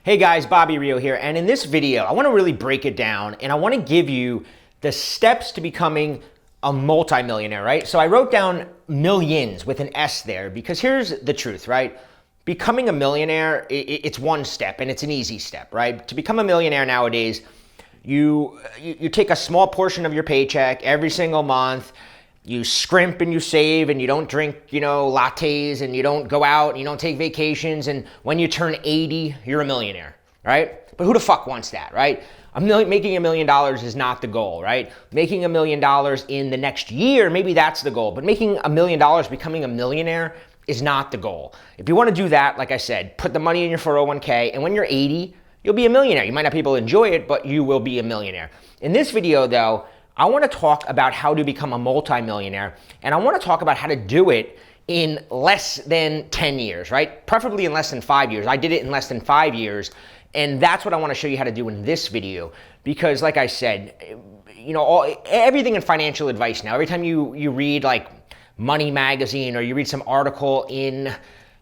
Hey guys, Bobby Rio here, and in this video, I want to really break it down, and I want to give you the steps to becoming a multimillionaire, right? So I wrote down millions with an S there because here's the truth, right? Becoming a millionaire, it's one step, and it's an easy step, right? To become a millionaire nowadays, you take a small portion of your paycheck every single month. You scrimp and you save and you don't drink, lattes, and you don't go out and you don't take vacations. And when you turn 80, you're a millionaire, right? But who the fuck wants that, right? Making $1 million is not the goal, right? Making $1 million in the next year, maybe that's the goal. But making $1 million, becoming a millionaire is not the goal. If you want to do that, like I said, put the money in your 401k. And when you're 80, you'll be a millionaire. You might not be able to enjoy it, but you will be a millionaire. In this video, though, I want to talk about how to become a multimillionaire, and I want to talk about how to do it in less than 10 years, right? Preferably in less than 5 years. I did it in less than 5 years, and that's what I want to show you how to do in this video because, like I said, everything in financial advice now, every time you read like Money Magazine or you read some article in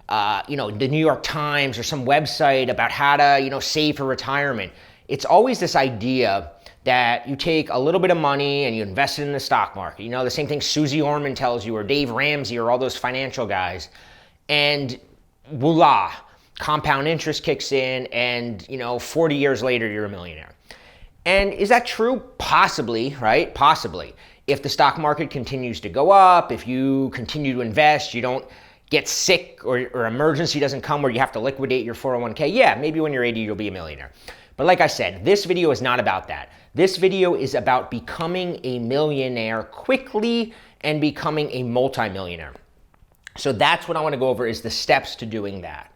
the New York Times or some website about how to save for retirement, it's always this idea that you take a little bit of money and you invest it in the stock market. The same thing Susie Orman tells you, or Dave Ramsey, or all those financial guys. And voila, compound interest kicks in and 40 years later, you're a millionaire. And is that true? Possibly, right? Possibly. If the stock market continues to go up, if you continue to invest, you don't get sick or emergency doesn't come where you have to liquidate your 401k, yeah, maybe when you're 80, you'll be a millionaire. But like I said, this video is not about that. This video is about becoming a millionaire quickly and becoming a multimillionaire. So that's what I want to go over is the steps to doing that.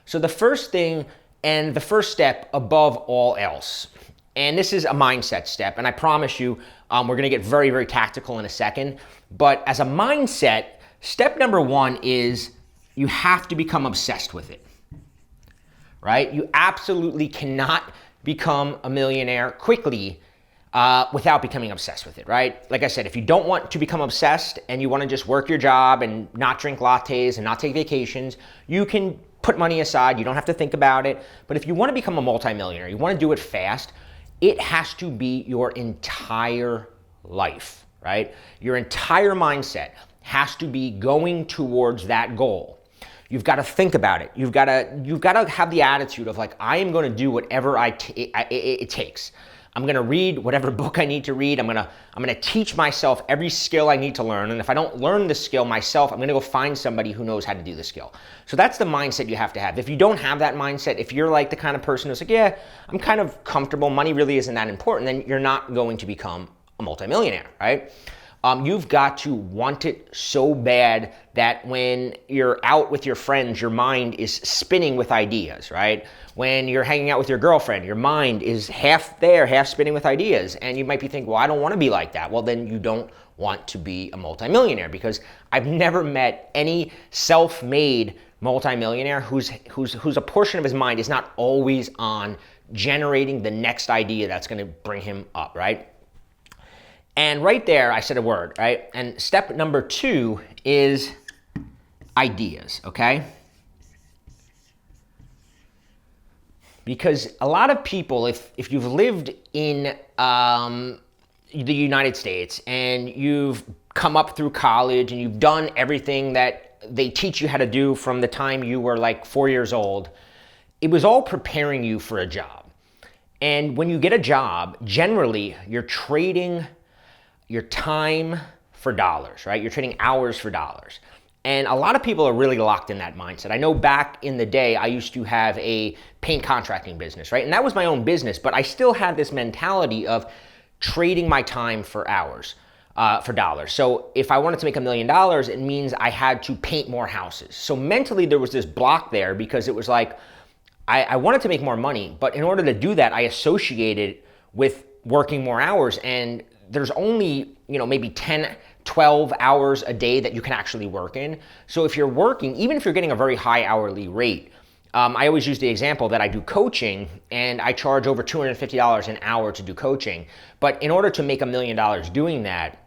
So the first thing and the first step above all else, and this is a mindset step, and I promise you we're going to get very, very tactical in a second, but as a mindset, step number one is you have to become obsessed with it, right? You absolutely cannot become a millionaire quickly without becoming obsessed with it, right? Like I said, if you don't want to become obsessed and you want to just work your job and not drink lattes and not take vacations, you can put money aside. You don't have to think about it. But if you want to become a multimillionaire, you want to do it fast, it has to be your entire life, right? Your entire mindset has to be going towards that goal. You've got to think about it. You've got to have the attitude of like, I am going to do whatever it takes. I'm going to read whatever book I need to read. I'm going to teach myself every skill I need to learn. And if I don't learn the skill myself, I'm going to go find somebody who knows how to do the skill. So that's the mindset you have to have. If you don't have that mindset, if you're like the kind of person who's like, yeah, I'm kind of comfortable, money really isn't that important, then you're not going to become a multimillionaire, right? You've got to want it so bad that when you're out with your friends, your mind is spinning with ideas, right? When you're hanging out with your girlfriend, your mind is half there, half spinning with ideas. And you might be thinking, well, I don't want to be like that. Well, then you don't want to be a multimillionaire because I've never met any self-made multimillionaire whose a portion of his mind is not always on generating the next idea that's going to bring him up, right? And right there, I said a word, right? And step number two is ideas, okay? Because a lot of people, if you've lived in the United States and you've come up through college and you've done everything that they teach you how to do from the time you were like 4 years old, it was all preparing you for a job. And when you get a job, generally, you're trading your time for dollars, right? You're trading hours for dollars. And a lot of people are really locked in that mindset. I know back in the day, I used to have a paint contracting business, right? And that was my own business, but I still had this mentality of trading my time for hours, for dollars. So if I wanted to make $1 million, it means I had to paint more houses. So mentally, there was this block there because it was like, I wanted to make more money, but in order to do that, I associated with working more hours, and there's only, maybe 10, 12 hours a day that you can actually work in. So if you're working, even if you're getting a very high hourly rate, I always use the example that I do coaching and I charge over $250 an hour to do coaching. But in order to make $1 million doing that,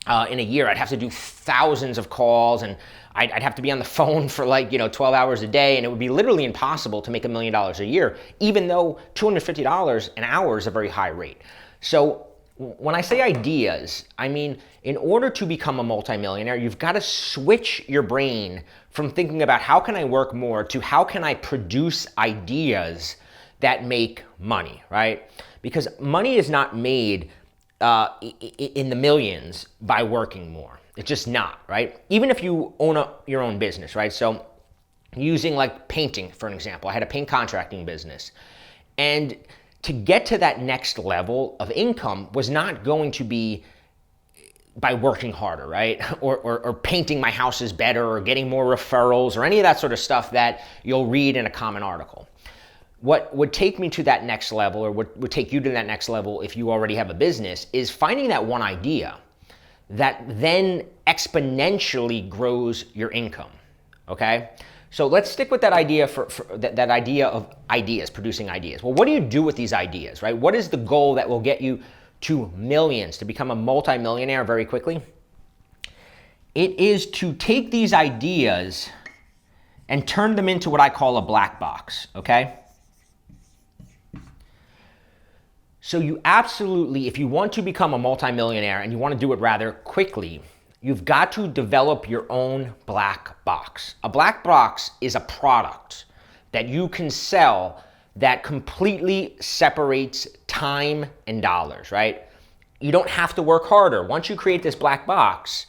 in a year, I'd have to do thousands of calls, and I'd have to be on the phone for like, 12 hours a day, and it would be literally impossible to make $1 million a year, even though $250 an hour is a very high rate. So when I say ideas, I mean, in order to become a multimillionaire, you've got to switch your brain from thinking about how can I work more to how can I produce ideas that make money, right? Because money is not made in the millions by working more. It's just not, right? Even if you own your own business, right? So using like painting, for an example, I had a paint contracting business. And to get to that next level of income was not going to be by working harder, right? Or painting my houses better or getting more referrals or any of that sort of stuff that you'll read in a common article. What would take me to that next level, or what would take you to that next level if you already have a business, is finding that one idea that then exponentially grows your income, okay? So let's stick with that idea for that idea of ideas, producing ideas. Well, what do you do with these ideas, right? What is the goal that will get you to millions, to become a multimillionaire very quickly? It is to take these ideas and turn them into what I call a black box, okay? So you absolutely, if you want to become a multimillionaire and you want to do it rather quickly, you've got to develop your own black box. A black box is a product that you can sell that completely separates time and dollars, right? You don't have to work harder. Once you create this black box,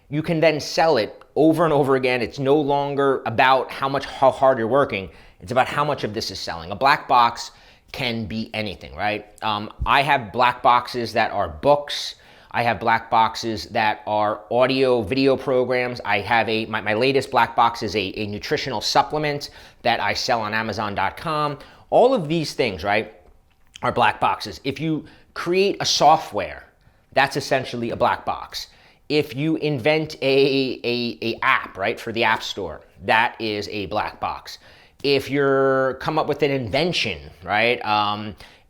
you can then sell it over and over again. It's no longer about how hard you're working. It's about how much of this is selling. A black box can be anything, right? I have black boxes that are books. I have black boxes that are audio, video programs. I have my latest black box is a nutritional supplement that I sell on Amazon.com. All of these things, right, are black boxes. If you create a software, that's essentially a black box. If you invent a app, right, for the App Store, that is a black box. If you're come up with an invention, right,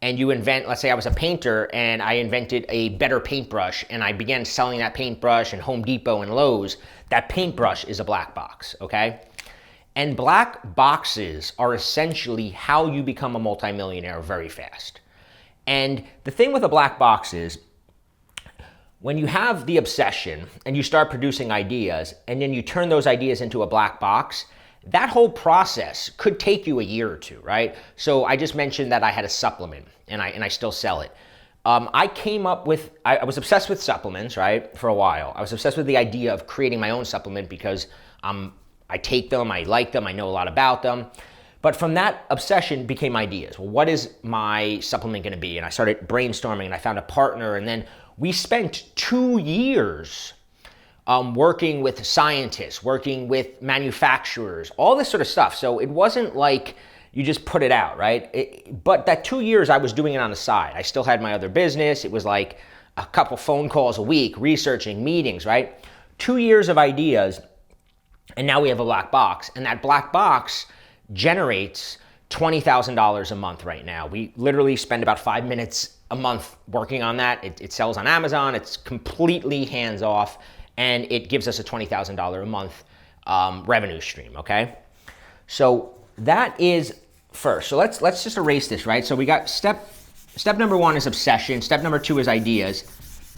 and you invent, let's say I was a painter and I invented a better paintbrush and I began selling that paintbrush in Home Depot and Lowe's, that paintbrush is a black box, okay? And black boxes are essentially how you become a multimillionaire very fast. And the thing with a black box is, when you have the obsession and you start producing ideas and then you turn those ideas into a black box, that whole process could take you a year or two, right? So I just mentioned that I had a supplement and I still sell it. I was obsessed with supplements, right, for a while. I was obsessed with the idea of creating my own supplement because I take them, I like them, I know a lot about them. But from that obsession became ideas. Well, what is my supplement gonna be? And I started brainstorming and I found a partner, and then we spent 2 years working with scientists, working with manufacturers, all this sort of stuff. So it wasn't like you just put it out, right? But that 2 years I was doing it on the side. I still had my other business. It was like a couple phone calls a week, researching, meetings, right? 2 years of ideas, and now we have a black box. And that black box generates $20,000 a month right now. We literally spend about 5 minutes a month working on that. It sells on Amazon. It's completely hands-off. And it gives us a $20,000 a month revenue stream, okay? So that is first. So let's just erase this, right? So we got step number 1 is obsession, step number 2 is ideas,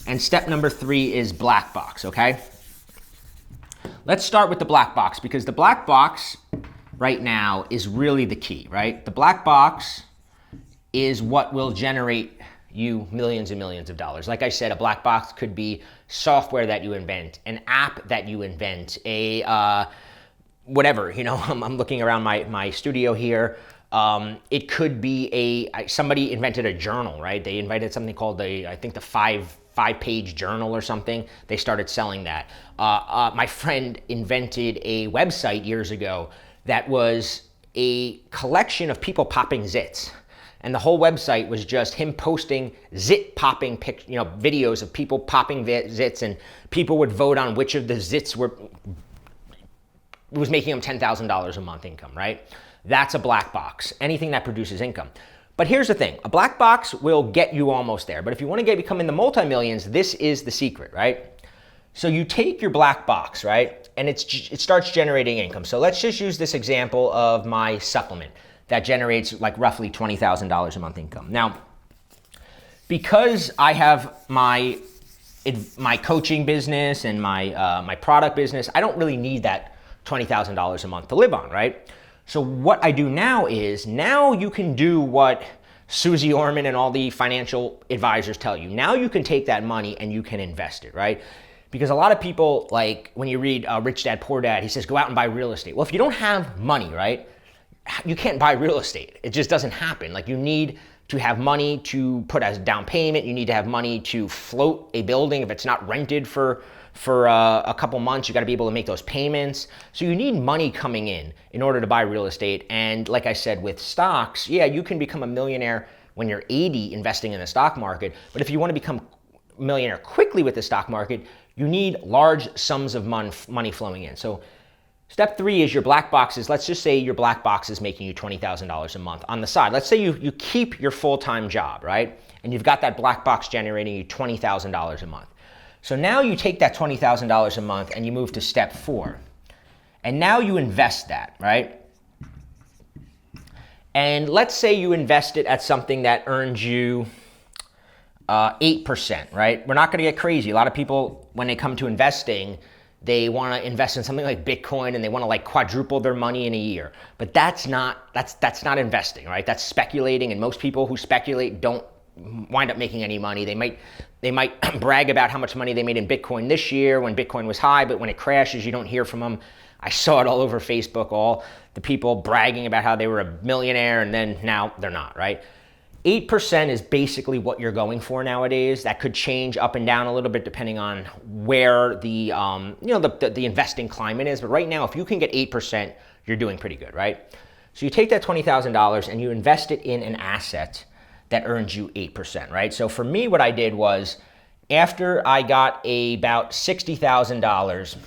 and step number 3 is black box, okay? Let's start with the black box, because the black box right now is really the key, right? The black box is what will generate you millions and millions of dollars. Like I said, a black box could be software that you invent, an app that you invent, whatever, I'm looking around my studio here. It could be somebody invented a journal, right? They invented something called I think the five-page journal or something. They started selling that. My friend invented a website years ago that was a collection of people popping zits. And the whole website was just him posting zit popping videos of people popping zits, and people would vote on which of the zits was making them $10,000 a month income, right? That's a black box, anything that produces income. But here's the thing, a black box will get you almost there. But if you want to become in the multi-millions, this is the secret, right? So you take your black box, right? And it starts generating income. So let's just use this example of my supplement that generates like roughly $20,000 a month income. Now, because I have my coaching business and my product business, I don't really need that $20,000 a month to live on, right? So what I do now is, now you can do what Susie Orman and all the financial advisors tell you. Now you can take that money and you can invest it, right? Because a lot of people, like when you read Rich Dad, Poor Dad, he says, go out and buy real estate. Well, if you don't have money, right, you can't buy real estate. It just doesn't happen. Like, you need to have money to put as down payment. You need to have money to float a building. If it's not rented for a couple months, you got to be able to make those payments. So you need money coming in order to buy real estate. And like I said, with stocks, yeah, you can become a millionaire when you're 80 investing in the stock market. But if you want to become a millionaire quickly with the stock market, you need large sums of money flowing in. So step 3 is your black boxes. Let's just say your black box is making you $20,000 a month on the side. Let's say you keep your full-time job, right? And you've got that black box generating you $20,000 a month. So now you take that $20,000 a month and you move to step 4. And now you invest that, right? And let's say you invest it at something that earns you 8%, right? We're not going to get crazy. A lot of people, when they come to investing, they want to invest in something like Bitcoin and they want to like quadruple their money in a year. But that's not investing, right? That's speculating, and most people who speculate don't wind up making any money. They might brag about how much money they made in Bitcoin this year when Bitcoin was high, but when it crashes, you don't hear from them. I saw it all over Facebook, all the people bragging about how they were a millionaire and then now they're not, right? 8% is basically what you're going for nowadays. That could change up and down a little bit depending on where the investing climate is. But right now, if you can get 8%, you're doing pretty good, right? So you take that $20,000 and you invest it in an asset that earns you 8%, right? So for me, what I did was, after I got about $60,000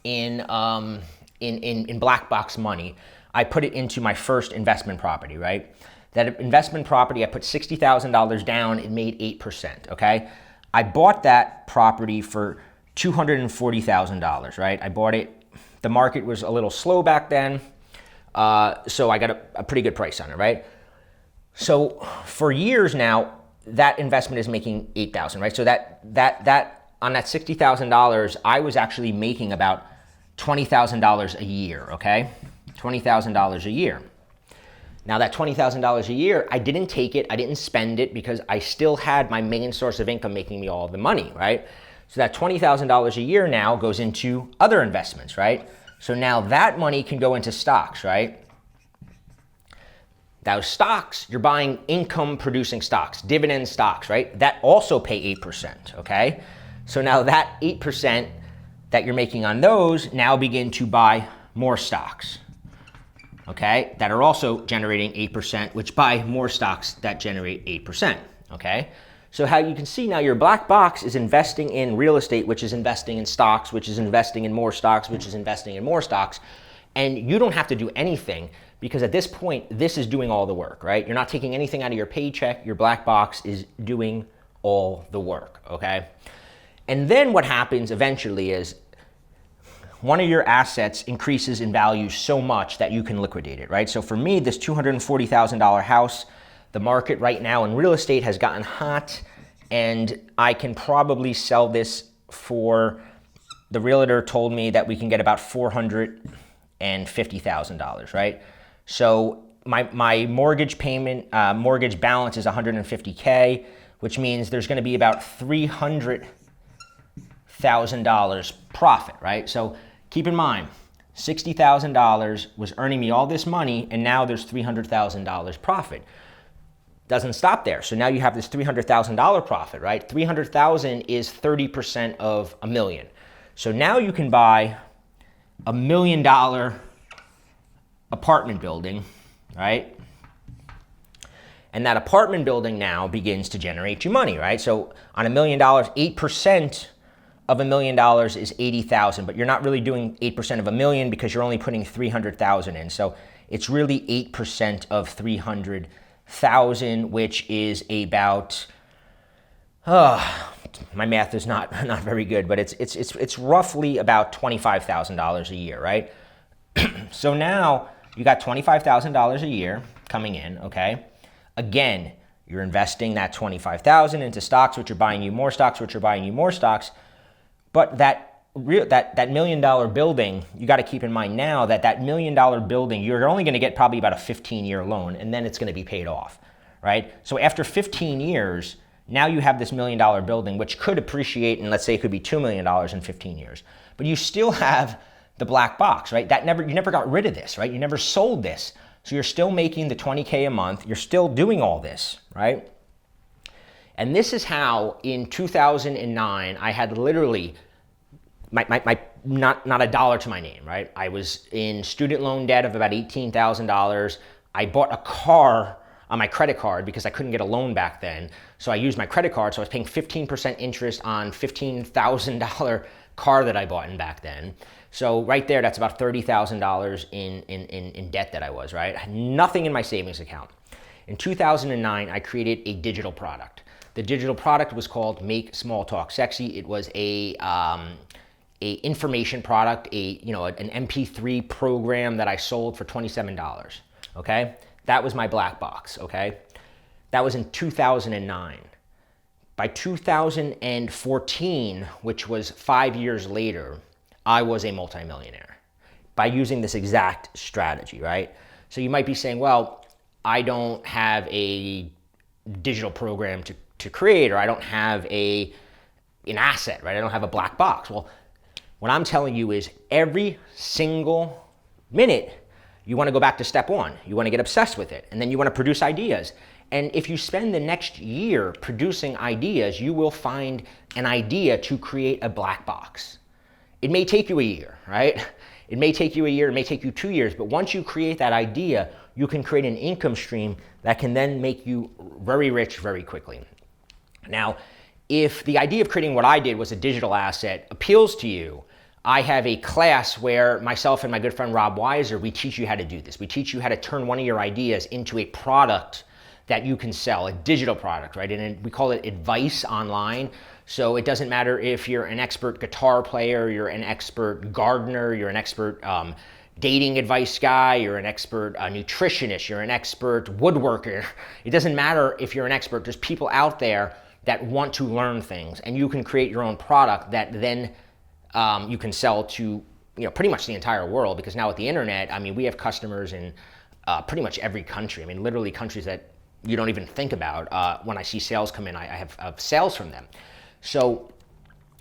in black box money, I put it into my first investment property, right? That investment property, I put $60,000 down, it made 8%, okay? I bought that property for $240,000, right? I bought it, the market was a little slow back then, so I got a pretty good price on it, right? So for years now, that investment is making $8,000, right? So that on that $60,000, I was actually making about $20,000 a year, okay? $20,000 a year. Now that $20,000 a year, I didn't take it, I didn't spend it, because I still had my main source of income making me all the money, right? So that $20,000 a year now goes into other investments, right? So now that money can go into stocks, right? Those stocks, you're buying income producing stocks, dividend stocks, right? That also pay 8%, okay? So now that 8% that you're making on those now begin to buy more stocks, okay, that are also generating 8%, which buy more stocks that generate 8%, okay? So how you can see now, your black box is investing in real estate, which is investing in stocks, which is investing in more stocks, which is investing in more stocks, and you don't have to do anything, because at this point, this is doing all the work, right? You're not taking anything out of your paycheck, your black box is doing all the work, okay? And then what happens eventually is, one of your assets increases in value so much that you can liquidate it, right? So for me, this $240,000 house, the market right now in real estate has gotten hot, and I can probably sell this for, the realtor told me that we can get about $450,000, right? So my mortgage payment, mortgage balance is $150K, which means there's gonna be about $300,000 profit, right? So keep in mind, $60,000 was earning me all this money, and now there's $300,000 profit. Doesn't stop there. So now you have this $300,000 profit, right? 300,000 is 30% of $1 million. So now you can buy $1 million apartment building, right? And that apartment building now begins to generate you money, right? So on $1 million, 8% of $1 million is 80,000, but you're not really doing 8% of $1 million because you're only putting 300,000 in. So it's really 8% of 300,000, which is about my math is not very good, but it's roughly about $25,000 a year, right? So now you got $25,000 a year coming in, okay? Again, you're investing that $25,000 into stocks, which are buying you more stocks, which are buying you more stocks. But that $1 million building, you got to keep in mind now that $1 million building, you're only going to get probably about a 15-year loan, and then it's going to be paid off, right? So after 15 years, now you have this $1 million building, which could appreciate, and let's say it could be $2 million in 15 years. But you still have the black box, right? You never got rid of this, right? You never sold this. So you're still making the $20K a month. You're still doing all this, right? And this is how in 2009, I had literally not a dollar to my name, right? I was in student loan debt of about $18,000. I bought a car on my credit card because I couldn't get a loan back then. So I used my credit card. So I was paying 15% interest on $15,000 car that I bought in back then. So right there, that's about $30,000 in debt that I was, right? I had nothing in my savings account. In 2009, I created a digital product. The digital product was called Make Small Talk Sexy. It was a information product, an MP3 program that I sold for $27, okay? That was my black box, okay? That was in 2009. By 2014, which was 5 years later, I was a multimillionaire by using this exact strategy, right? So you might be saying, well, I don't have a digital program to create, or I don't have an asset, right? I don't have a black box. Well, what I'm telling you is every single minute, you want to go back to step one. You want to get obsessed with it, and then you want to produce ideas. And if you spend the next year producing ideas, you will find an idea to create a black box. It may take you a year, right? It may take you a year, it may take you 2 years, but once you create that idea, you can create an income stream that can then make you very rich very quickly. Now, if the idea of creating what I did was a digital asset appeals to you, I have a class where myself and my good friend Rob Weiser, we teach you how to do this. We teach you how to turn one of your ideas into a product that you can sell, a digital product, right? And we call it advice online. So it doesn't matter if you're an expert guitar player, you're an expert gardener, you're an expert dating advice guy, you're an expert nutritionist, you're an expert woodworker. It doesn't matter if you're an expert. There's people out there that want to learn things, and you can create your own product that then you can sell to pretty much the entire world, because now with the internet, I mean, we have customers in pretty much every country. I mean, literally countries that you don't even think about. When I see sales come in, I have sales from them. So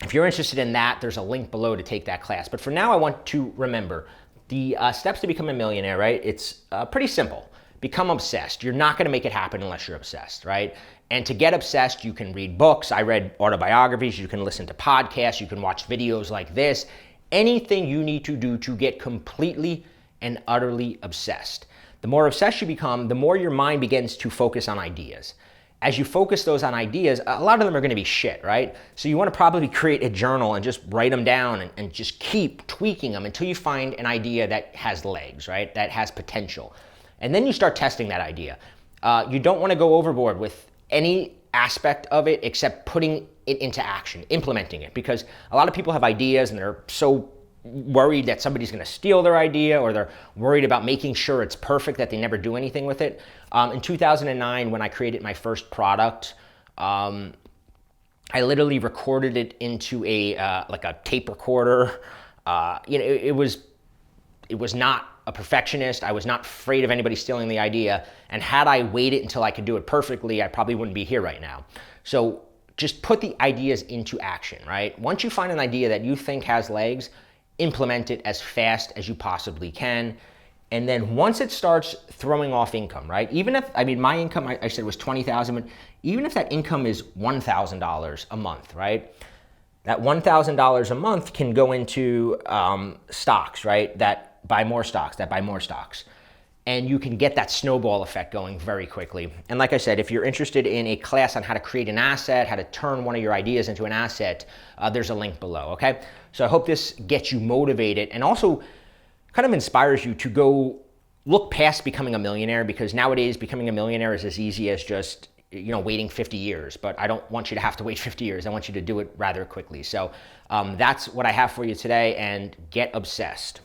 if you're interested in that, there's a link below to take that class. But for now, I want to remember the steps to become a millionaire, right? It's pretty simple. Become obsessed. You're not going to make it happen unless you're obsessed, right? And to get obsessed, you can read books. I read autobiographies. You can listen to podcasts. You can watch videos like this. Anything you need to do to get completely and utterly obsessed. The more obsessed you become, the more your mind begins to focus on ideas. As you focus those on ideas, a lot of them are going to be shit, right? So you want to probably create a journal and just write them down and just keep tweaking them until you find an idea that has legs, right? That has potential. And then you start testing that idea. You don't want to go overboard with any aspect of it except putting it into action, implementing it, because a lot of people have ideas and they're so worried that somebody's going to steal their idea, or they're worried about making sure it's perfect that they never do anything with it. In 2009, when I created my first product, I literally recorded it into a tape recorder. It was not a perfectionist. I was not afraid of anybody stealing the idea. And had I waited until I could do it perfectly, I probably wouldn't be here right now. So just put the ideas into action, right? Once you find an idea that you think has legs, implement it as fast as you possibly can. And then once it starts throwing off income, right? Even if, my income, I said was $20,000, but even if that income is $1,000 a month, right? That $1,000 a month can go into stocks, right? That buy more stocks. And you can get that snowball effect going very quickly. And like I said, if you're interested in a class on how to create an asset, how to turn one of your ideas into an asset, there's a link below, okay? So I hope this gets you motivated and also kind of inspires you to go look past becoming a millionaire, because nowadays becoming a millionaire is as easy as just waiting 50 years, but I don't want you to have to wait 50 years. I want you to do it rather quickly. So that's what I have for you today, and get obsessed.